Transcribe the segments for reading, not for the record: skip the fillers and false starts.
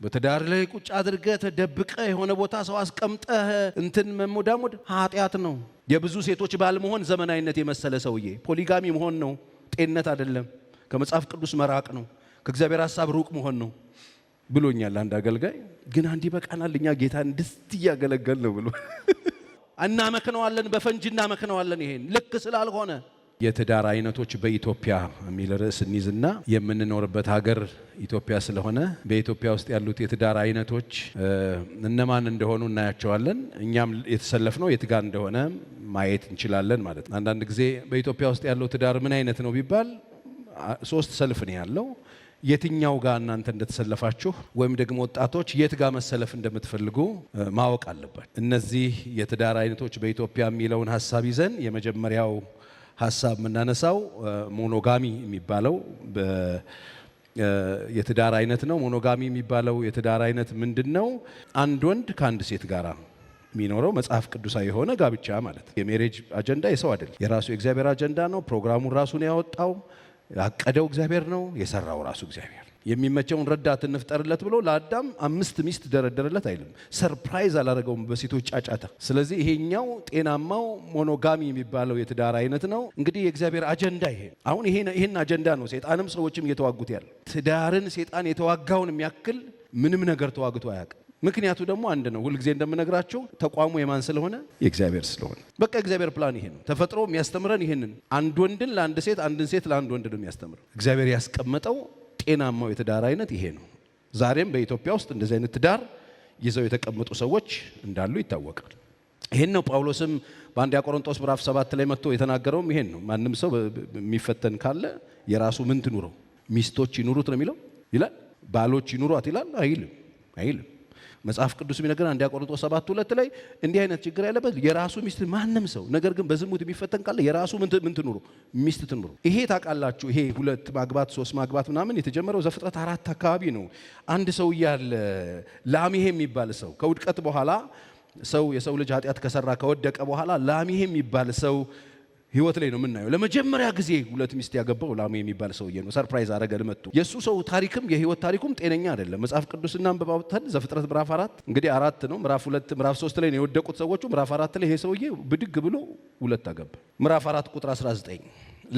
በትዳር ላይ ቁጭ አድርገህ ተደብቀህ የሆነ ቦታ ሰው አስቀምጠህ እንትን መሞዳሞድ ኃጢአት ነው። የብዙ ሴቶች ባል መሆን ዘመናዊነት የመሰለ ሰውዬ ፖሊጋሚ መሆን ነው። ጤንነት አይደለም። ከመጽሐፍ ቅዱስ መራቅ ነው። ከእግዚአብሔር ሐሳብ ሩቅ መሆን ነው ብሎኛል አንድ አገልጋይ። ግን አንዲ በቃናል እኛ ጌታን ድስት ያገለገል ነው ብሎ እናመክነዋለን፣ በፈንጂ እናመክነዋለን። ይሄን ልክ ስላልሆነ የትዳር አይነቶች በኢትዮጵያ የሚል ርዕስ እንይዝና የምንኖርበት ሀገር ኢትዮጵያ ስለሆነ በኢትዮጵያ ውስጥ ያሉት የትዳር አይነቶች እነማን እንደሆኑ እናያቸዋለን። እኛም የተሰለፍነው የት ጋር እንደሆነ ማየት እንችላለን ማለት ነው። አንዳንድ ጊዜ በኢትዮጵያ ውስጥ ያለው ትዳር ምን አይነት ነው ቢባል 3 ሰልፍ ነው ያለው። የትኛው ጋር እናንተ እንደተሰለፋችሁ ወይም ደግሞ ወጣቶች የት ጋር መሰለፍ እንደምትፈልጉ ማወቅ አለባችሁ። እነዚህ የትዳር አይነቶች በኢትዮጵያ የሚለውን ሐሳብ ይዘን የመጀመሪያው ሐሳብ የምናነሳው ሞኖጋሚ የሚባለው የትዳር አይነት ነው። ሞኖጋሚ የሚባለው የትዳር አይነት ምንድነው? አንድ ወንድ ከአንድ ሴት ጋር የሚኖረው መጽሐፍ ቅዱሳዊ የሆነ ጋብቻ ማለት ነው። የሜሬጅ አጀንዳ የሰው አይደለም፣ የራሱ የእግዚአብሔር አጀንዳ ነው። ፕሮግራሙን ራሱን ያወጣው ያቀደው እግዚአብሔር ነው፣ የሰራው ራሱ እግዚአብሔር። የሚመቸውን ረዳት እንፍጠርለት ብሎ ለአዳም 5 ሚስት ደረደረለት አይልም። ሰርፕራይዝ አላረገውም በሴቶች ጫጫታ። ስለዚህ ይሄኛው ጤናማው ሞኖጋሚ የሚባለው የትዳር አይነት ነው። እንግዲህ የእግዚአብሔር አጀንዳ ይሄ። አሁን ይሄን አጀንዳ ነው ሴጣንም ሰዎችም እየተዋጉት ያለ። ትዳርን ሴጣን የተዋጋውን የሚያክል ምንም ነገር ተዋግቶ አያውቅም። ምክንያቱ ደግሞ አንድ ነው። ሁልጊዜ እንደምነግራችሁ ተቋሙ የማን ስለሆነ? የእግዚአብሔር ስለሆነ። በቃ የእግዚአብሔር ፕላን ይሄ ነው። ተፈጥሮ የሚያስተምረን ይሄንን፣ አንድ ወንድን ለአንድ ሴት፣ አንድን ሴት ለአንድ ወንድ ነው የሚያስተምረው። እግዚአብሔር ያስቀመጠው ጤናማው የትዳር አይነት ይሄ ነው። ዛሬም በኢትዮጵያ ውስጥ እንደዚህ አይነት ትዳር ይዘው የተቀመጡ ሰዎች እንዳሉ ይታወቃል። ይሄን ነው ጳውሎስም በአንደኛ ቆሮንቶስ ምዕራፍ 7 ላይ መጥቶ የተናገረውም ይሄን ነው። ማንም ሰው የሚፈተን ካለ የራሱ ምን ትኑረው? ሚስቶች ይኑሩት ነው የሚለው ይላል። ባሎች ይኑሯት ይላል አይልም። መጽሐፍ ቅዱስ የሚነግረን አንደኛ ቆሮንቶስ 7:2 ላይ እንዲህ አይነት ችግር ያለበት የራሱ ሚስት ማንም ሰው ነገር ግን በዝሙት የሚፈተን ካለ የራሱ ምን ትኑሩ? ሚስት ትኑሩ። ይሄ ታውቃላችሁ፣ ይሄ 2 ማግባት 3 ማግባት ምናምን የተጀመረው ዘፍጥረት 4 አካባቢ ነው። አንድ ሰው ያለ ላሜሄ የሚባል ሰው ከውድቀት በኋላ የሰው ልጅ ኃጢአት ከሰራ ከወደቀ በኋላ ላሜሄ የሚባል ሰው ህይወት ላይ ነው የምናየው። ለመጀመሪያ ጊዜ 2 ሚስት ያገባው ላሜሄ የሚባል ሰውዬ ነው። ሰርፕራይዝ አረገን መጥቶ። የሱ ሰው ታሪክም የህይወት ታሪኩም ጤነኛ አይደለም። መጽሐፍ ቅዱስና አንብባውተን ዘፍጥረት ምዕራፍ 4 እንግዲህ 4 ነው። ምዕራፍ 2 ምዕራፍ 3 ላይ ነው የወደቁት ሰዎቹ። ምዕራፍ 4 ላይ ይሄ ሰውዬ ብድግ ብሎ 2 አገባ። ምዕራፍ 4 ቁጥር 19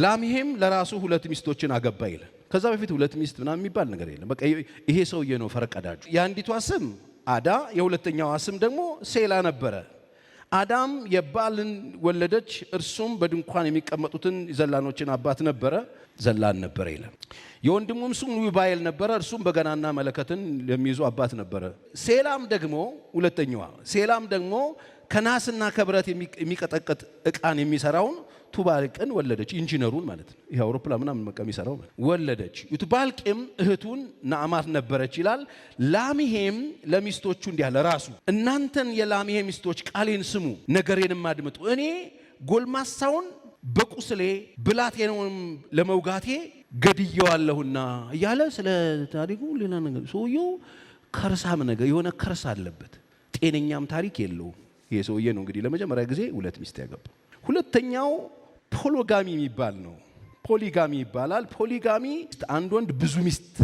ላሜሄም ለራሱ 2 ሚስቶችን አገባ ይላል። ከዛ በፊት 2 ሚስት ምናምን የሚባል ነገር የለም። በቃ ይሄ ሰውዬ ነው ፈረቀዳጁ። የአንዲቷ ስም አዳ፣ የሁለተኛዋ ስም ደግሞ ሴላ ነበረ። አዳም የባልን ወለደች፣ እርሱም በድንኳን የሚቀመጡትን ዘላኖችን አባት ነበረ፣ ዘላን ነበረ ይላል። የወንድሙም ስም ዩባኤል ነበረ፣ እርሱም በገናና መለከትን የሚይዙ አባት ነበረ። ሴላም ደግሞ ከናስና ከብረት የሚቀጠቀጥ ዕቃን የሚሰራውን ቱባልቅን ወለደች። ኢንጂነሩን ማለት ነው። ይሄ አውሮፕላን ምናምን የሚሰራው ወለደች። ቱባልቅም እህቱን ናዕማት ነበረች ይላል። ላሜሄም ለሚስቶቹ እንዲህ አለ፣ ራሱ እናንተን የላሜሄ ሚስቶች ቃሌን ስሙ፣ ነገሬንም አድምጡ። እኔ ጎልማሳውን በቁስሌ ብላቴናውንም ለመውጋቴ ገድየዋለሁና እያለ ስለ ታሪኩ ሌላ ነገር። ሰውየው ከርሳም ነገር የሆነ ከርስ አለበት። ጤነኛም ታሪክ የለውም። ይሄ ሰውዬ ነው እንግዲህ ለመጀመሪያ ጊዜ 2 ሚስት ያገባው። ሁለተኛው ፖሊጋሚ የሚባል ነው። ፖሊጋሚ ይባላል። ፖሊጋሚ አንድ ወንድ ብዙ ሚስት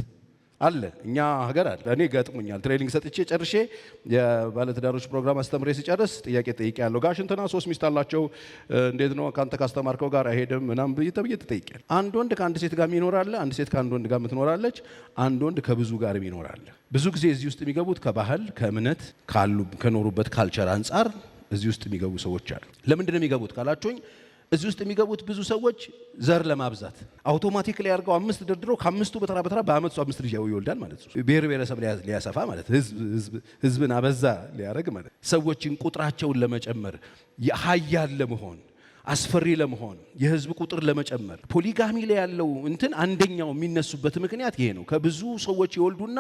አለ። እኛ ሀገር አለ። እኔ ገጥሞኛል። ትሬኒንግ ሰጥቼ ጨርሼ የባለትዳሮች ፕሮግራም አስተምሬ ሲጨርስ ጥያቄ ጠይቄያለሁ። ጋሽ እንትና 3 ሚስት አላቸው እንዴት ነው ካንተ ካስተማርከው ጋር አይሄድም ምናምን ብዬ ተጠይቄያለሁ። አንድ ወንድ ከአንድ ሴት ጋር ይኖራል፣ አንድ ሴት ከአንድ ወንድ ጋር የምትኖራለች፣ አንድ ወንድ ከብዙ ጋር ይኖራል። ብዙ ጊዜ እዚህ ውስጥ የሚገቡት ከባህል ከእምነት ከኖሩበት ካልቸር አንጻር እዚህ ውስጥ የሚገቡ ሰዎች አሉ። ለምንድን ነው የሚገቡት ካላችሁኝ፣ እዚህ ውስጥ የሚገቡት ብዙ ሰዎች ዘር ለማብዛት አውቶማቲክሊ ያርገው 5 ደርድሮ ከ5ቱ በተራ በአመት 5 ልጅ ይወልዳል ማለት ነው። ብሔረሰብ ሊያሰፋ ማለት ህዝብን አበዛ ሊያረግ ማለት ሰዎችን ቁጥራቸውን ለመጨመር ኃያል ለመሆን አስፈሪ ለመሆን የህዝብ ቁጥር ለመጨመር ፖሊጋሚ ላይ ያለው እንትን አንደኛው የሚነሱበት ምክንያት ይሄ ነው። ከብዙ ሰዎች ይወልዱና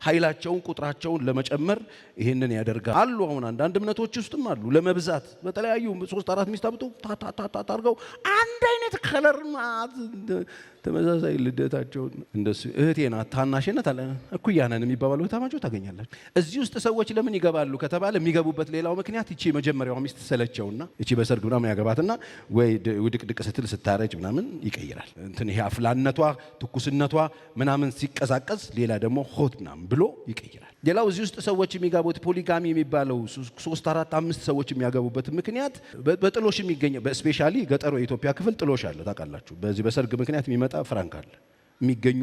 ኃይላቸውን ቁጥራቸውን ለመጨመር ይሄንን ያደርጋሉ። አሁን አንዳንድ እምነቶች ውስጥም አሉ ለመብዛት በተለያዩ 3-4 ሚስት አብጦ ታርገው አንድ አይነት አይነት ከለር ናት ተመሳሳይ ልደታቸው እንደሱ እህቴ ናት ታናሼ ናት አለ እኩያ ነን የሚባባሉ ታማጆ ታገኛላችሁ። እዚህ ውስጥ ሰዎች ለምን ይገባሉ ከተባለ የሚገቡበት ሌላው ምክንያት እቺ መጀመሪያው ሚስት ሰለቸውና እቺ በሰርግ ምናምን ያገባትና ወይ ውድቅድቅ ስትል ስታረጅ ምናምን ይቀይራል እንትን ይሄ አፍላነቷ ትኩስነቷ ምናምን ሲቀዛቀዝ ሌላ ደግሞ ሆት ምናምን ብሎ ይቀይራል። ሌላው እዚህ ውስጥ ሰዎች የሚጋቡት ፖሊጋሚ የሚባለው 3 4 5 ሰዎች የሚያገቡበት ምክንያት በጥሎሽ የሚገኘው በስፔሻሊ ገጠሩ የኢትዮጵያ ክፍል ጥሎሽ አለ ታውቃላችሁ። በዚህ በሰርግ ምክንያት የሚመጣ ፍራንክ አለ የሚገኙ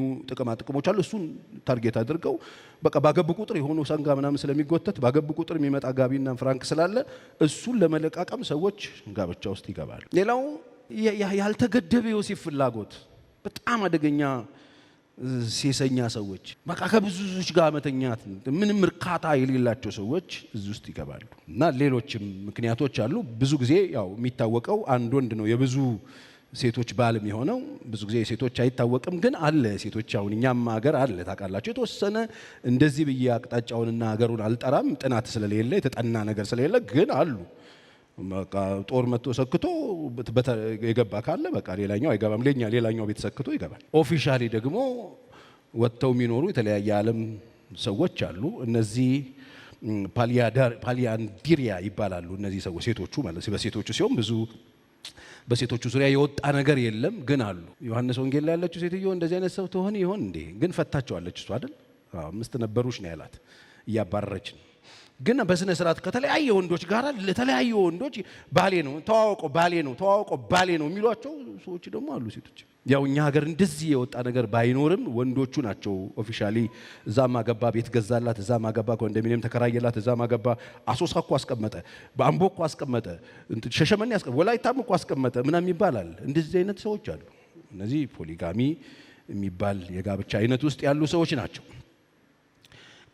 ጥቅሞች አሉ። እሱን ታርጌት አድርገው በቃ ባገቡ ቁጥር የሆኑ ሰንጋ ምናምን ስለሚጎተት ባገቡ ቁጥር የሚመጣ ጋቢና ፍራንክ ስላለ እሱን ለመለቃቀም ሰዎች ጋብቻ ውስጥ ይገባሉ። ሌላው ያልተገደበ የወሲብ ፍላጎት በጣም አደገኛ ሴሰኛ ሰዎች በቃ ከብዙዎች ጋር መተኛት ምንም እርካታ የሌላቸው ሰዎች እዚህ ውስጥ ይገባሉ። እና ሌሎችም ምክንያቶች አሉ። ብዙ ጊዜ ያው የሚታወቀው አንድ ወንድ ነው የብዙ ሴቶች ባል የሚሆነው። ብዙ ጊዜ ሴቶች አይታወቅም ግን አለ ሴቶች አሁን እኛም ሀገር አለ ታውቃላችሁ። የተወሰነ እንደዚህ ብዬ አቅጣጫውንና ሀገሩን አልጠራም ጥናት ስለሌለ የተጠና ነገር ስለሌለ ግን አሉ። በቃ ጦር መጥቶ ሰክቶ የገባ ካለ በቃ ሌላኛው አይገባም ሌላኛው ቤት ሰክቶ ይገባል። ኦፊሻሊ ደግሞ ወጥተው የሚኖሩ የተለያየ ዓለም ሰዎች አሉ። እነዚህ ፓሊያንዲሪያ ይባላሉ። እነዚህ ሰዎች ሴቶቹ ማለት በሴቶቹ ሲሆን ብዙ በሴቶቹ ዙሪያ የወጣ ነገር የለም ግን አሉ። ዮሐንስ ወንጌል ላይ ያለችው ሴትዮ እንደዚህ አይነት ሰው ትሆን ይሆን እንዴ? ግን ፈታቸዋለች እሱ አይደል? 5 ነበሩሽ ነው ያላት እያባረረች ነው። ግን በስነ ስርዓት ከተለያየ ወንዶች ጋር ለተለያዩ ወንዶች ባሌ ነው ተዋውቆ ባሌ ነው የሚሏቸው ሰዎች ደግሞ አሉ ሴቶች። ያው እኛ ሀገር እንደዚህ የወጣ ነገር ባይኖርም ወንዶቹ ናቸው ኦፊሻሊ እዛማ ገባ ቤት ገዛላት እዛማ ገባ ኮንዶሚኒየም ተከራየላት እዛማ ገባ አሶሳ እኮ አስቀመጠ በአምቦ እኮ አስቀመጠ ሸሸመኔ አስቀመጠ ወላይታም እኮ አስቀመጠ ምናምን ይባላል። እንደዚህ አይነት ሰዎች አሉ። እነዚህ ፖሊጋሚ የሚባል የጋብቻ አይነት ውስጥ ያሉ ሰዎች ናቸው።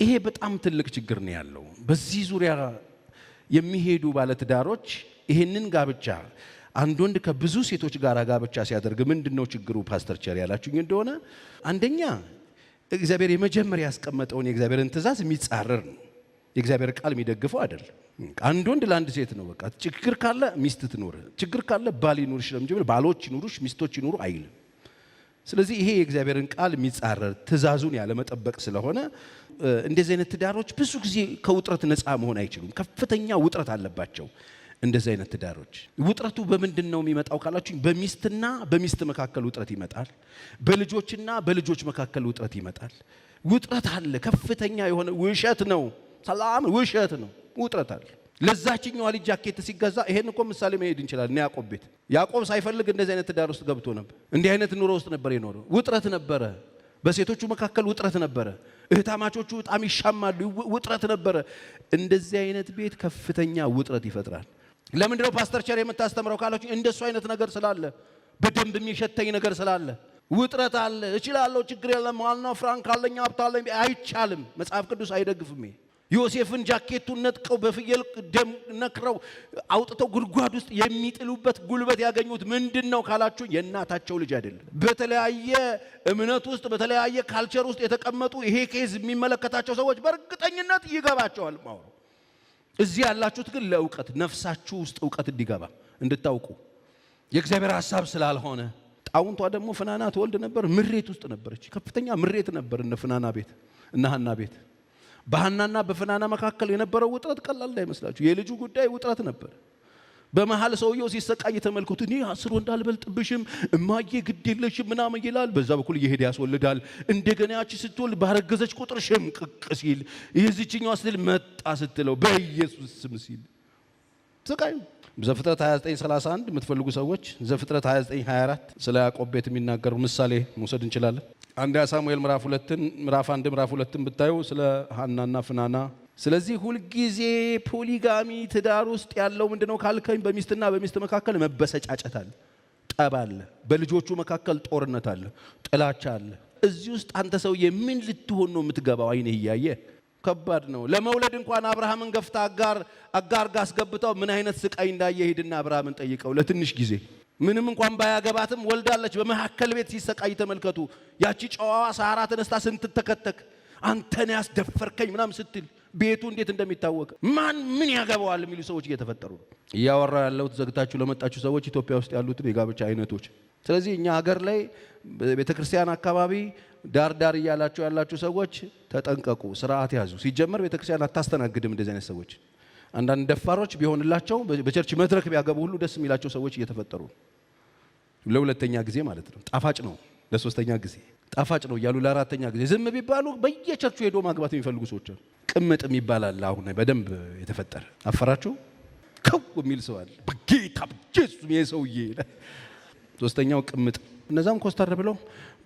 ይሄ በጣም ትልቅ ችግር ነው ያለው። በዚህ ዙሪያ የሚሄዱ ባለትዳሮች ይሄንን ጋብቻ አንድ ወንድ ከብዙ ሴቶች ጋር ጋብቻ ሲያደርግ ምንድነው ችግሩ ፓስተር ቸር ያላችሁኝ እንደሆነ አንደኛ እግዚአብሔር የመጀመሪያ ያስቀመጠውን የእግዚአብሔርን ትእዛዝ የሚጻረር ነው። የእግዚአብሔር ቃል የሚደግፈው አይደል። አንድ ወንድ ለአንድ ሴት ነው በቃ ችግር ካለ ሚስት ትኖር ችግር ካለ ባል ይኑርሽ ነው እንጂ ባሎች ይኑሩሽ ሚስቶች ይኑሩ አይልም። ስለዚህ ይሄ የእግዚአብሔርን ቃል የሚጻረር ትእዛዙን ያለ መጠበቅ ስለሆነ እንደዚህ አይነት ትዳሮች ብዙ ጊዜ ከውጥረት ነፃ መሆን አይችሉም። ከፍተኛ ውጥረት አለባቸው። እንደዚህ አይነት ትዳሮች ውጥረቱ በምንድነው የሚመጣው ካላችሁ በሚስትና በሚስት መካከል ውጥረት ይመጣል። በልጆችና በልጆች መካከል ውጥረት ይመጣል። ውጥረት አለ። ከፍተኛ የሆነ ውሸት ነው። ሰላም ውሸት ነው። ውጥረት አለ። ለዛችኛው ልጅ ጃኬት ሲገዛ ይሄን እኮ ምሳሌ መሄድ እንችላለን። ያዕቆብ ቤት ያዕቆብ ሳይፈልግ እንደዚህ አይነት ትዳር ውስጥ ገብቶ ነበር። እንዲህ አይነት ኑሮ ውስጥ ነበር የኖረው። ውጥረት ነበረ። በሴቶቹ መካከል ውጥረት ነበረ። እህታማቾቹ በጣም ይሻማሉ። ውጥረት ነበረ። እንደዚህ አይነት ቤት ከፍተኛ ውጥረት ይፈጥራል። ለምንድነው ፓስተር ቸር የምታስተምረው ካላችሁ እንደሱ አይነት ነገር ስላለ በደንብ የሚሸተኝ ነገር ስላለ ውጥረት አለ። እችላለሁ ችግር የለም ዋናው ፍራንክ አለኝ ሀብት አለኝ አይቻልም። መጽሐፍ ቅዱስ አይደግፍም። ዮሴፍን ጃኬቱን ነጥቀው በፍየል ደም ነክረው አውጥተው ጉድጓድ ውስጥ የሚጥሉበት ጉልበት ያገኙት ምንድነው ካላችሁ የእናታቸው ልጅ አይደለም። በተለያየ እምነት ውስጥ በተለያየ ካልቸር ውስጥ የተቀመጡ ይሄ ኬዝ የሚመለከታቸው ሰዎች በእርግጠኝነት ይገባቸዋል። ማውሩ እዚህ ያላችሁት ግን ለእውቀት ነፍሳችሁ ውስጥ እውቀት እንዲገባ እንድታውቁ የእግዚአብሔር ሐሳብ ስላልሆነ። ጣውንቷ ደግሞ ፍናና ተወልድ ነበር። ምሬት ውስጥ ነበረች። ከፍተኛ ምሬት ነበር እነ ፍናና ቤት እነ ሐና ቤት። በሐናና በፍናና መካከል የነበረው ውጥረት ቀላል እንዳይመስላችሁ። የልጁ ጉዳይ ውጥረት ነበር። በመሃል ሰውየው ሲሰቃይ ተመልከቱ። እኔ 10 ወንድ አልበልጥብሽም እማዬ ግድ የለሽም ምናምን ይላል። በዛ በኩል እየሄደ ያስወልዳል። እንደገና ያቺ ስትወልድ ባረገዘች ቁጥር ሽምቅቅ ሲል የዚህኛው ስትል መጣ ስትለው በኢየሱስ ስም ሲል ስቃይ። ዘፍጥረት 29:31 የምትፈልጉ ሰዎች ዘፍጥረት 29:24 ስለ ያዕቆብ ቤት የሚናገሩ ምሳሌ መውሰድ እንችላለን። አንደኛ ሳሙኤል ምዕራፍ 1 ምዕራፍ 2 ብታዩ ስለ ሐናና ፍናና። ስለዚህ ሁልጊዜ ፖሊጋሚ ትዳር ውስጥ ያለው ምንድነው ካልከኝ በሚስትና በሚስት መካከል መበሰጫጨት አለ፣ ጠብ አለ፣ በልጆቹ መካከል ጦርነት አለ፣ ጥላቻ አለ። እዚህ ውስጥ አንተ ሰውዬ ምን ልትሆን ነው የምትገባው? አይንህ እያየ ከባድ ነው። ለመውለድ እንኳን አብርሃምን ገፍታ አጋር ጋር አስገብተው ምን አይነት ስቃይ እንዳየ ሄድና አብርሃምን ጠይቀው። ለትንሽ ጊዜ ምንም እንኳን ባያገባትም ወልዳለች። በመሐከል ቤት ሲሰቃይ ተመልከቱ። ያቺ ጨዋዋ ሳራ ተነስታ ስንትተከተክ አንተን ያስደፈርከኝ ምናምን ስትል ቤቱ እንዴት እንደሚታወቅ ማን ምን ያገባዋል የሚሉ ሰዎች እየተፈጠሩ ነው። እያወራ ያለው ዘግታችሁ ለመጣችሁ ሰዎች ኢትዮጵያ ውስጥ ያሉትን የጋብቻ አይነቶች። ስለዚህ እኛ ሀገር ላይ ቤተክርስቲያን አካባቢ ዳር ያላችሁ ሰዎች ተጠንቀቁ፣ ስርዓት ያዙ። ሲጀመር ቤተክርስቲያን አታስተናግድም እንደዚህ አይነት ሰዎች። አንዳንድ ደፋሮች ቢሆንላቸው በቸርች መድረክ ቢያገቡ ሁሉ ደስ የሚላቸው ሰዎች እየተፈጠሩ ነው። ለሁለተኛ ጊዜ ማለት ነው። ጣፋጭ ነው ለሶስተኛ ጊዜ ጣፋጭ ነው እያሉ ለአራተኛ ጊዜ ዝም ቢባሉ በየቸርቹ ሄዶ ማግባት የሚፈልጉ ሰዎች አሉ። ቅምጥ የሚባላል አሁን በደንብ የተፈጠረ አፈራችሁ ከው የሚል ሰው አለ። በጌታ በኢየሱስ የሰውዬ ሶስተኛው ቅምጥ። እነዛም ኮስተር ብለው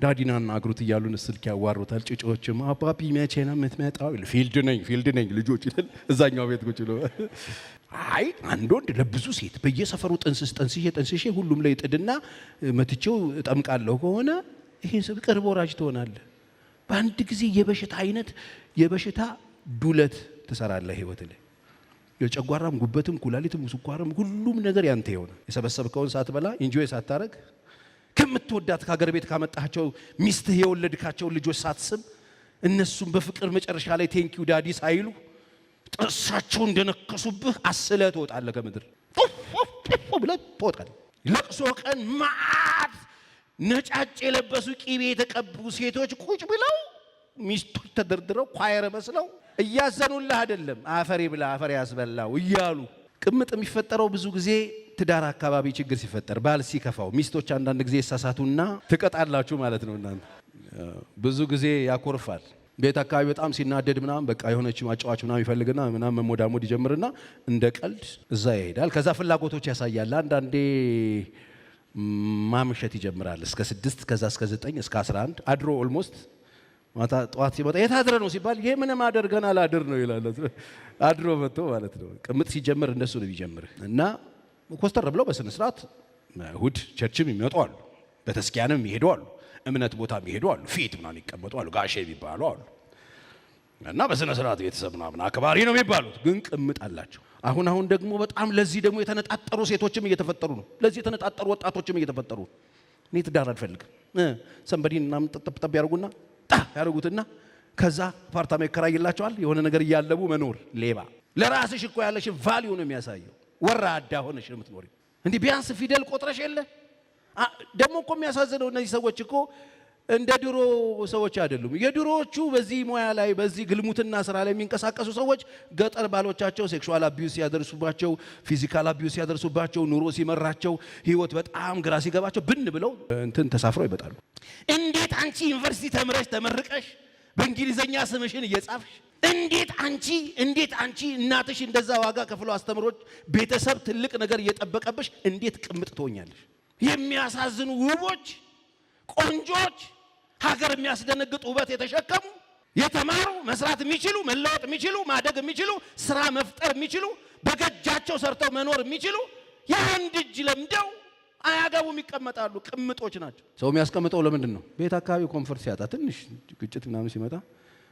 ዳዲናና አግሩት እያሉን ስልክ ያዋሩታል። ጭጮችም አባቢ መቼ ነው የምትመጣው? ፊልድ ነኝ ልጆች ይላል። እዛኛው ቤት ቁጭ ብሎ አይ አንድ ወንድ ለብዙ ሴት በየሰፈሩ ጠንስሼ ሁሉም ላይ ጥድና መትቼው እጠምቃለሁ ከሆነ ይሄን ሰብ ቅርብ ወራጅ ትሆናለህ። በአንድ ጊዜ የበሽታ ዱለት ትሰራለህ ህይወት ላይ። የጨጓራም ጉበትም ኩላሊትም ስኳርም ሁሉም ነገር ያንተ ይሆነ። የሰበሰብከውን ሳትበላ ኢንጆይ ሳታረግ ከምትወዳት ከሀገር ቤት ካመጣቸው ሚስትህ የወለድካቸው ልጆች ሳትስም እነሱም በፍቅር መጨረሻ ላይ ቴንኪው ዳዲ ሳይሉ ጥርሳቸው እንደነከሱብህ አስለህ ትወጣለህ ከምድር ብለህ ትወጣለህ። ለቅሶ ቀን ማዓት ነጫጭ የለበሱ ቂቤ የተቀቡ ሴቶች ቁጭ ብለው ሚስቶች ተደርድረው ኳየር መስለው እያዘኑልህ አይደለም አፈሪ ብላ አፈሪ ያስበላው እያሉ። ቅምጥ የሚፈጠረው ብዙ ጊዜ ትዳር አካባቢ ችግር ሲፈጠር ባል ሲከፋው ሚስቶች አንዳንድ ጊዜ ይሳሳቱና ትቀጣላችሁ ማለት ነው። እናንተ ብዙ ጊዜ ያኮርፋል። ቤት አካባቢ በጣም ሲናደድ ምናምን በቃ የሆነች ማጫዋች ምናምን ይፈልግና ምናምን መሞዳሞድ ይጀምርና እንደ ቀልድ እዛ ይሄዳል። ከዛ ፍላጎቶች ያሳያል። አንዳንዴ ማምሸት ይጀምራል እስከ 6 ከዛ እስከ 9 እስከ 11 አድሮ ኦልሞስት ማታ ጠዋት ሲመጣ የት አድረ ነው ሲባል ይሄ ምንም አደርገን አላድር ነው ይላል። አድሮ መጥቶ ማለት ነው። ቅምጥ ሲጀምር እንደሱ ነው የሚጀምር እና ኮስተር ብለው በስነ ስርዓት እሑድ ቸርችም ይመጡ አሉ፣ በተስኪያንም ይሄዱ አሉ፣ እምነት ቦታም ይሄዱ አሉ፣ ፊት ምናምን ይቀመጡ አሉ፣ ጋሼ የሚባሉ አሉ እና በስነ ስርዓት ቤተሰብ ምናምን አክባሪ ነው የሚባሉት፣ ግን ቅምጥ አላቸው። አሁን ደግሞ በጣም ለዚህ ደግሞ የተነጣጠሩ ሴቶችም እየተፈጠሩ ነው። ለዚህ የተነጣጠሩ ወጣቶችም እየተፈጠሩ ነው። እኔ ትዳር አልፈልግም ሰንበዲን ምናምን ጠብጠብ ያደርጉትና ከዛ አፓርታማ ይከራይላቸዋል። የሆነ ነገር እያለቡ መኖር። ሌባ ለራስሽ እኮ ያለሽ ቫልዩ ነው የሚያሳየው። ወራዳ ሆነሽ ነው የምትኖሪው። እንዲህ ቢያንስ ፊደል ቆጥረሽ የለ። ደግሞ እኮ የሚያሳዝነው እነዚህ ሰዎች እኮ እንደ ድሮ ሰዎች አይደሉም። የድሮዎቹ በዚህ ሙያ ላይ በዚህ ግልሙትና ስራ ላይ የሚንቀሳቀሱ ሰዎች ገጠር ባሎቻቸው ሴክሹዋል አቢዩስ ያደርሱባቸው፣ ፊዚካል አቢዩስ ያደርሱባቸው፣ ኑሮ ሲመራቸው፣ ህይወት በጣም ግራ ሲገባቸው ብን ብለው እንትን ተሳፍረው ይመጣሉ። እንዴት አንቺ ዩኒቨርሲቲ ተመርቀሽ በእንግሊዘኛ ስምሽን እየጻፍሽ እንዴት አንቺ እናትሽ እንደዛ ዋጋ ከፍለው አስተምሮች ቤተሰብ ትልቅ ነገር እየጠበቀብሽ እንዴት ቅምጥ ትሆኛለሽ? የሚያሳዝኑ ውቦች፣ ቆንጆች፣ ሀገር የሚያስደነግጥ ውበት የተሸከሙ የተማሩ መስራት የሚችሉ መለወጥ የሚችሉ ማደግ የሚችሉ ስራ መፍጠር የሚችሉ በገጃቸው ሰርተው መኖር የሚችሉ የአንድ እጅ ለምደው አያገቡም፣ ይቀመጣሉ። ቅምጦች ናቸው። ሰው የሚያስቀምጠው ለምንድን ነው? ቤት አካባቢ ኮንፈርት ሲያጣ ትንሽ ግጭት ምናምን ሲመጣ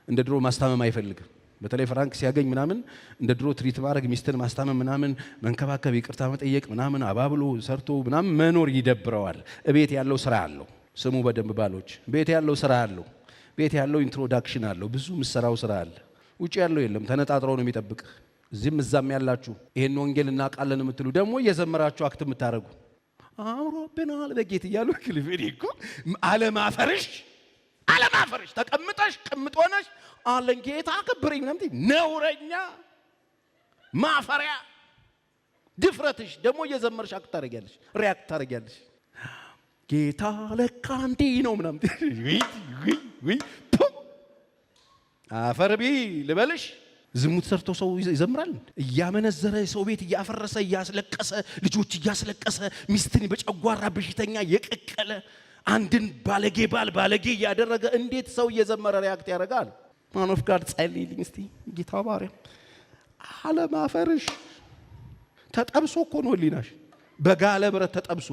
እንደ ድሮ ማስታመም አይፈልግም። በተለይ ፍራንክ ሲያገኝ ምናምን እንደ ድሮ ትሪት ማድረግ፣ ሚስትን ማስታመም ምናምን፣ መንከባከብ፣ ይቅርታ መጠየቅ ምናምን አባብሎ ሰርቶ ምናምን መኖር ይደብረዋል። ቤት ያለው ስራ አለው። ስሙ በደንብ ባሎች፣ ቤት ያለው ስራ አለው። ቤት ያለው ኢንትሮዳክሽን አለው። ብዙ ምሰራው ስራ አለ። ውጪ ያለው የለም። ተነጣጥሮ ነው የሚጠብቅ። እዚህም እዛም ያላችሁ ይሄን ወንጌል እናውቃለን የምትሉ ደግሞ እየዘመራችሁ አክት የምታረጉ አምሮብናል በጌት እያሉ ክልፍሪ እኮ አለማፈርሽ ተቀምጠሽ ቅምጦነሽ አለን ጌታ አከብረኝ ምናምን ነውረኛ ማፈሪያ ድፍረትሽ ደግሞ እየዘመርሽ አክት ታረጊያለሽ፣ ሪያክት ታረጊያለሽ። ጌታ ለካ እንዲህ ነው ምናምን አፈርቢ ልበልሽ። ዝሙት ሰርቶ ሰው ይዘምራል። እያመነዘረ ሰው ቤት እያፈረሰ እያስለቀሰ ልጆች እያስለቀሰ ሚስትን በጨጓራ በሽተኛ የቀቀለ አንድን ባለጌ ባለጌ እያደረገ እንዴት ሰው እየዘመረ ሪያክት ያደርጋል? ማን ኦፍ ጋድ ጸልይልኝ እስቲ ጌታ ባሪያ። አለማፈርሽ ተጠብሶ እኮ ነው ሊናሽ በጋለ ብረት ተጠብሶ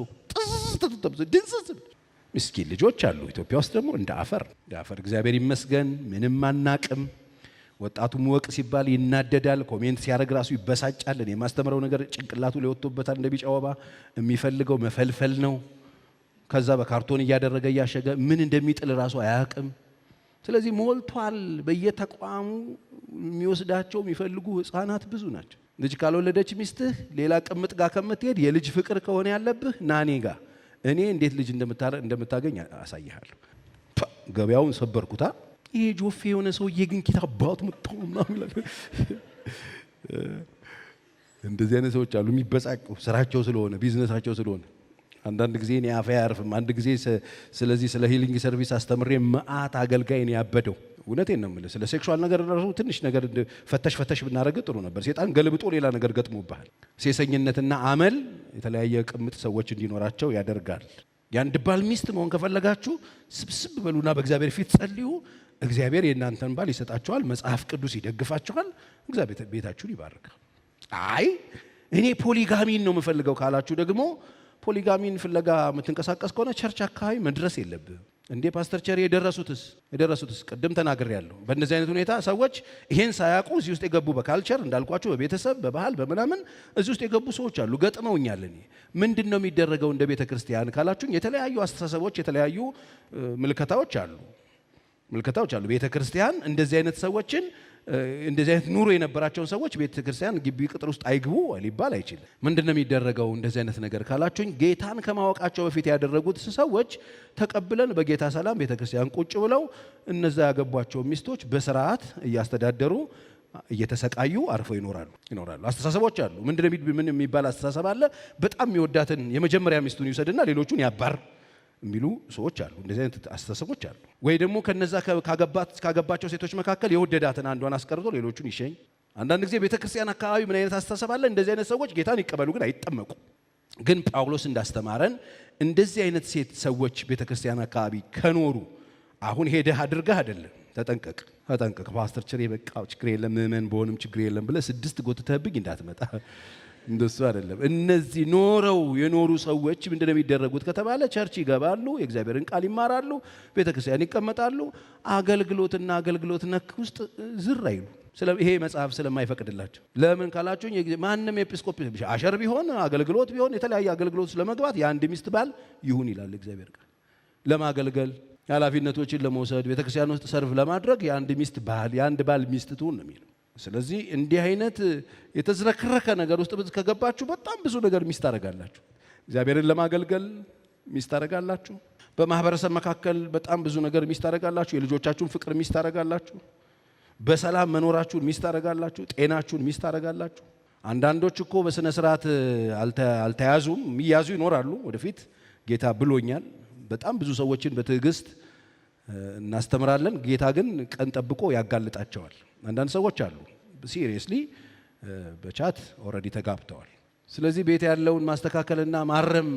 ድንስስ ምስኪን ልጆች አሉ ኢትዮጵያ ውስጥ ደግሞ እንደ አፈር እግዚአብሔር ይመስገን ምንም አናቅም። ወጣቱ ሙወቅ ሲባል ይናደዳል። ኮሜንት ሲያደርግ ራሱ ይበሳጫል። እኔ የማስተምረው ነገር ጭንቅላቱ ላይ ወጥቶበታል እንደ ቢጫ ወባ። የሚፈልገው መፈልፈል ነው። ከዛ በካርቶን እያደረገ እያሸገ ምን እንደሚጥል ራሱ አያውቅም። ስለዚህ ሞልቷል። በየተቋሙ የሚወስዳቸው የሚፈልጉ ህፃናት ብዙ ናቸው። ልጅ ካልወለደች ሚስትህ ሌላ ቅምጥ ጋር ከምትሄድ የልጅ ፍቅር ከሆነ ያለብህ ናኔ ጋር እኔ እንዴት ልጅ እንደምታገኝ አሳይሃለሁ። ገበያውን ሰበርኩታ። ይሄ ጆፌ የሆነ ሰውዬ ግን ኪታባቱ መጣውና እንደዚህ አይነት ሰዎች አሉ የሚበጻቁ ስራቸው ስለሆነ ቢዝነሳቸው ስለሆነ። አንዳንድ ጊዜ እኔ አፌ አያርፍም። አንድ ጊዜ ስለዚህ ስለ ሂሊንግ ሰርቪስ አስተምሬ መዓት አገልጋይ ነው ያበደው። እውነቴን ነው የምልህ። ስለ ሴክሹዋል ነገር ራሱ ትንሽ ነገር ፈተሽ ብናረግ ጥሩ ነበር። ሴጣን ገልብጦ ሌላ ነገር ገጥሞብሃል። ሴሰኝነትና አመል የተለያየ ቅምጥ ሰዎች እንዲኖራቸው ያደርጋል። የአንድ ባል ሚስት መሆን ከፈለጋችሁ ስብስብ በሉና በእግዚአብሔር ፊት ጸልዩ። እግዚአብሔር የእናንተን ባል ይሰጣችኋል። መጽሐፍ ቅዱስ ይደግፋችኋል። እግዚአብሔር ቤታችሁን ይባርካል። አይ እኔ ፖሊጋሚን ነው የምፈልገው ካላችሁ ደግሞ ፖሊጋሚን ፍለጋ የምትንቀሳቀስ ከሆነ ቸርች አካባቢ መድረስ የለብህም። እንዴ ፓስተር ቸሪ የደረሱትስ ቅድም ተናግሬያለሁ። በእነዚህ አይነት ሁኔታ ሰዎች ይሄን ሳያውቁ እዚህ ውስጥ የገቡ በካልቸር እንዳልኳችሁ በቤተሰብ በባህል በምናምን እዚህ ውስጥ የገቡ ሰዎች አሉ። ገጥመውኛል። እኔ ምንድን ነው የሚደረገው እንደ ቤተ ክርስቲያን ካላችሁኝ የተለያዩ አስተሳሰቦች የተለያዩ ምልከታዎች አሉ። ቤተ ክርስቲያን እንደዚህ አይነት ሰዎችን እንደዚህ አይነት ኑሮ የነበራቸውን ሰዎች ቤተ ክርስቲያን ግቢ ቅጥር ውስጥ አይግቡ ሊባል አይችልም። ምንድነው የሚደረገው እንደዚህ አይነት ነገር ካላችሁኝ ጌታን ከማወቃቸው በፊት ያደረጉት ሰዎች ተቀብለን በጌታ ሰላም ቤተ ክርስቲያን ቁጭ ብለው እነዛ ያገቧቸው ሚስቶች በስርዓት እያስተዳደሩ እየተሰቃዩ አርፈው ይኖራሉ። አስተሳሰቦች አሉ። ምን የሚባል አስተሳሰብ አለ? በጣም የሚወዳትን የመጀመሪያ ሚስቱን ይውሰድና ሌሎቹን ያባር የሚሉ ሰዎች አሉ። እንደዚህ አይነት አስተሳሰቦች አሉ። ወይ ደግሞ ከነዛ ካገባቸው ሴቶች መካከል የወደዳትን አንዷን አስቀርቶ ሌሎቹን ይሸኝ። አንዳንድ ጊዜ ቤተክርስቲያን አካባቢ ምን አይነት አስተሳሰብ አለ? እንደዚህ አይነት ሰዎች ጌታን ይቀበሉ ግን አይጠመቁ። ግን ጳውሎስ እንዳስተማረን እንደዚህ አይነት ሴት ሰዎች ቤተክርስቲያን አካባቢ ከኖሩ አሁን ሄደህ አድርገህ አይደለም። ተጠንቀቅ። ፓስተር ቸሬ በቃው ችግር የለም ምእመን በሆንም ችግር የለም ብለህ 6 ጎትተህብኝ እንዳትመጣ። እንደሱ አይደለም። እነዚህ ኖረው የኖሩ ሰዎች ምንድነው የሚደረጉት ከተባለ ቸርች ይገባሉ፣ የእግዚአብሔርን ቃል ይማራሉ፣ ቤተክርስቲያን ይቀመጣሉ። አገልግሎትና አገልግሎት ነክ ውስጥ ዝር አይሉ። ይሄ መጽሐፍ ስለማይፈቅድላቸው። ለምን ካላችሁኝ ማንም ኤጲስቆጶስ አሸር ቢሆን አገልግሎት ቢሆን የተለያየ አገልግሎት ስለመግባት የአንድ ሚስት ባል ይሁን ይላል እግዚአብሔር ቃል። ለማገልገል ኃላፊነቶችን ለመውሰድ ቤተክርስቲያን ውስጥ ሰርቭ ለማድረግ የአንድ ሚስት ባል የአንድ ባል ሚስት ትሁን ነው የሚለው። ስለዚህ እንዲህ አይነት የተዝረከረከ ነገር ውስጥ ከገባችሁ በጣም ብዙ ነገር ሚስት ታደርጋላችሁ። እግዚአብሔርን ለማገልገል ሚስት ታደርጋላችሁ። በማህበረሰብ መካከል በጣም ብዙ ነገር ሚስት ታደርጋላችሁ። የልጆቻችሁን ፍቅር ሚስት ታደርጋላችሁ። በሰላም መኖራችሁን ሚስት ታደርጋላችሁ። ጤናችሁን ሚስት ታደርጋላችሁ። አንዳንዶች እኮ በስነ ስርዓት አልተያዙም፣ የሚያዙ ይኖራሉ። ወደፊት ጌታ ብሎኛል። በጣም ብዙ ሰዎችን በትዕግስት እናስተምራለን። ጌታ ግን ቀን ጠብቆ ያጋልጣቸዋል። አንዳንድ ሰዎች አሉ ሲሪየስሊ በቻት ኦልሬዲ ተጋብተዋል። ስለዚህ ቤት ያለውን ማስተካከልና ማረም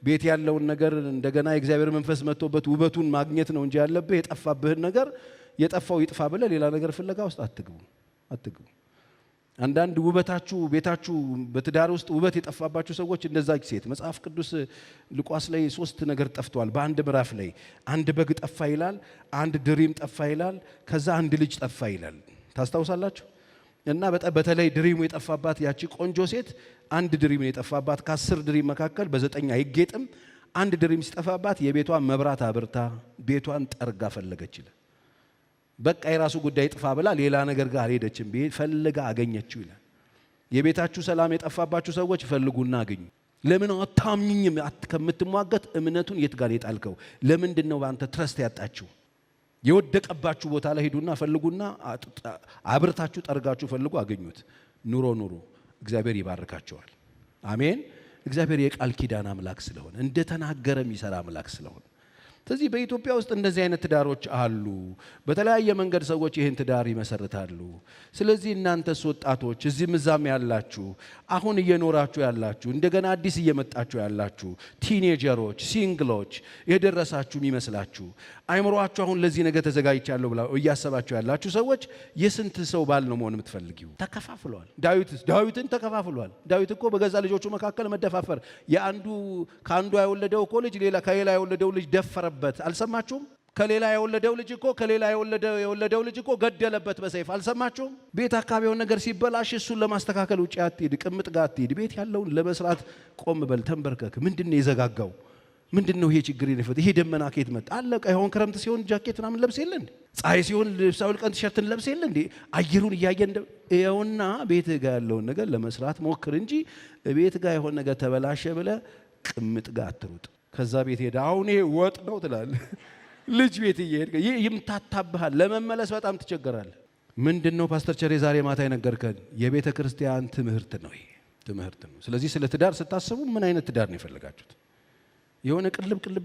ቤት ያለውን ነገር እንደገና የእግዚአብሔር መንፈስ መጥቶበት ውበቱን ማግኘት ነው እንጂ ያለብህ የጠፋብህን ነገር የጠፋው ይጥፋ ብለህ ሌላ ነገር ፍለጋ ውስጥ አትግቡ። አንዳንድ ውበታችሁ ቤታችሁ በትዳር ውስጥ ውበት የጠፋባችሁ ሰዎች እንደዛች ሴት መጽሐፍ ቅዱስ ሉቃስ ላይ 3 ነገር ጠፍቷል። በአንድ ምዕራፍ ላይ አንድ በግ ጠፋ ይላል፣ አንድ ድሪም ጠፋ ይላል፣ ከዛ አንድ ልጅ ጠፋ ይላል። ታስታውሳላችሁ? እና በተለይ ድሪሙ የጠፋባት ያቺ ቆንጆ ሴት አንድ ድሪም የጠፋባት ከ10 ድሪም መካከል በ9 አይጌጥም። አንድ ድሪም ሲጠፋባት የቤቷን መብራት አብርታ ቤቷን ጠርጋ ፈለገች ይላል። በቃ የራሱ ጉዳይ ጥፋ ብላ ሌላ ነገር ጋር ሄደችም ፈልጋ አገኘችው ይላል። የቤታችሁ ሰላም የጠፋባችሁ ሰዎች ፈልጉና አገኙ። ለምን አታምኝም? ከምትሟገት እምነቱን የት ጋር የጣልከው? ለምንድን ነው በአንተ ትረስት ያጣችሁ? የወደቀባችሁ ቦታ ላይ ሄዱና ፈልጉና አብርታችሁ ጠርጋችሁ ፈልጉ፣ አገኙት። ኑሮ እግዚአብሔር ይባርካቸዋል። አሜን። እግዚአብሔር የቃል ኪዳን አምላክ ስለሆነ እንደተናገረ የሚሰራ አምላክ ስለሆነ ስለዚህ በኢትዮጵያ ውስጥ እንደዚህ አይነት ትዳሮች አሉ። በተለያየ መንገድ ሰዎች ይህን ትዳር ይመሰርታሉ። ስለዚህ እናንተስ ወጣቶች እዚህም እዛም ያላችሁ አሁን እየኖራችሁ ያላችሁ እንደገና አዲስ እየመጣችሁ ያላችሁ ቲኔጀሮች፣ ሲንግሎች የደረሳችሁ የሚመስላችሁ አይምሮአችሁ አሁን ለዚህ ነገር ተዘጋጅቻለሁ ብላ እያሰባችሁ ያላችሁ ሰዎች የስንት ሰው ባል ነው መሆን የምትፈልጊው? ተከፋፍሏል። ዳዊትን ተከፋፍሏል። ዳዊት እኮ በገዛ ልጆቹ መካከል መደፋፈር ከአንዱ የወለደው እኮ ልጅ ከሌላ የወለደው ልጅ ደፈረበት። አልሰማችሁም? ከሌላ የወለደው ልጅ እኮ ገደለበት በሰይፍ። አልሰማችሁም? ቤት አካባቢውን ነገር ሲበላሽ እሱን ለማስተካከል ውጪ አትሂድ፣ ቅምጥ ጋር አትሂድ። ቤት ያለውን ለመስራት ቆም በል፣ ተንበርከክ። ምንድነው የዘጋጋው? ምንድነው ይሄ ችግር ይነፈት? ይሄ ደመና ከየት መጣ? አለቀ። ይሁን ክረምት ሲሆን ጃኬት ምናምን ለብስ የለ እንዴ? ፀሐይ ሲሆን ልብስ አውልቀን ቲሸርትን ለብስ የለ እንዴ? አየሩን እያየን ይኸውና ቤት ጋር ያለውን ነገር ለመስራት ሞክር እንጂ ቤት ጋር የሆነ ነገር ተበላሸ ብለ ቅምጥ ጋር አትሩጥ። ከዛ ቤት ሄደ አሁን ይሄ ወጥ ነው ትላለህ። ልጅ ቤት እየሄድክ ይምታታብሃል። ለመመለስ በጣም ትቸገራለህ። ምንድነው ፓስተር ቸሬ ዛሬ ማታ የነገርከን? የቤተ ክርስቲያን ትምህርት ነው። ይሄ ትምህርት ነው። ስለዚህ ስለ ትዳር ስታስቡ ምን አይነት ትዳር ነው የፈለጋችሁት? የሆነ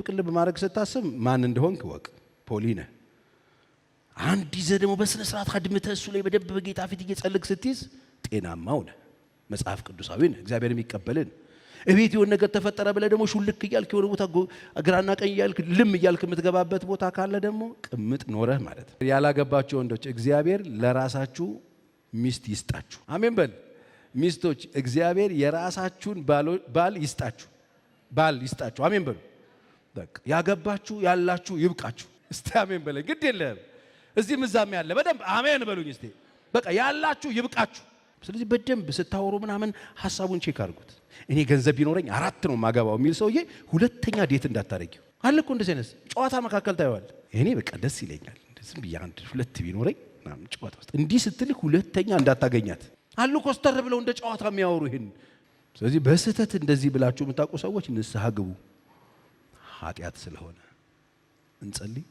ቅልብ ማድረግ ስታስብ ማን እንደሆንክ ወቅ ፖሊነ አንድ ይዘህ ደግሞ በስነ ስርዓት አድምተህ እሱ ላይ በደንብ በጌታ ፊት እየጸለይክ ስትይዝ ጤናማው ነህ፣ መጽሐፍ ቅዱሳዊ ነህ፣ እግዚአብሔር የሚቀበልን። እቤት የሆነ ነገር ተፈጠረ ብለህ ደግሞ ሹልክ እያልክ የሆነ ቦታ ግራና ቀኝ እያልክ ልም እያልክ የምትገባበት ቦታ ካለ ደግሞ ቅምጥ ኖረህ ማለት ነው። ያላገባችሁ ወንዶች እግዚአብሔር ለራሳችሁ ሚስት ይስጣችሁ። አሜን በል። ሚስቶች እግዚአብሔር የራሳችሁን ባል ይስጣችሁ። ባል ይስጣችሁ። አሜን በሉ። በቃ ያገባችሁ ያላችሁ ይብቃችሁ። እስቲ አሜን በለ። ግድ የለም እዚህም እዛም ያለ በደንብ አሜን በሉኝ እስቲ። በቃ ያላችሁ ይብቃችሁ። ስለዚህ በደንብ ስታወሩ ምናምን ሐሳቡን ቼክ አድርጉት። እኔ ገንዘብ ቢኖረኝ 4 ነው ማገባው የሚል ሰውዬ ሁለተኛ ዴት እንዳታረጊው አለ እኮ። እንደዚህ አይነት ጨዋታ መካከል ታየዋል። እኔ በቃ ደስ ይለኛል ዝም ብዬ 1 ቢኖረኝ ምናምን ጨዋታ ውስጥ እንዲህ ስትልክ ሁለተኛ እንዳታገኛት አሉ። ኮስተር ብለው እንደ ጨዋታ የሚያወሩ ይሄን። ስለዚህ በስህተት እንደዚህ ብላችሁ የምታውቁ ሰዎች ንስሐ ግቡ፣ ኃጢአት ስለሆነ። እንጸልይ።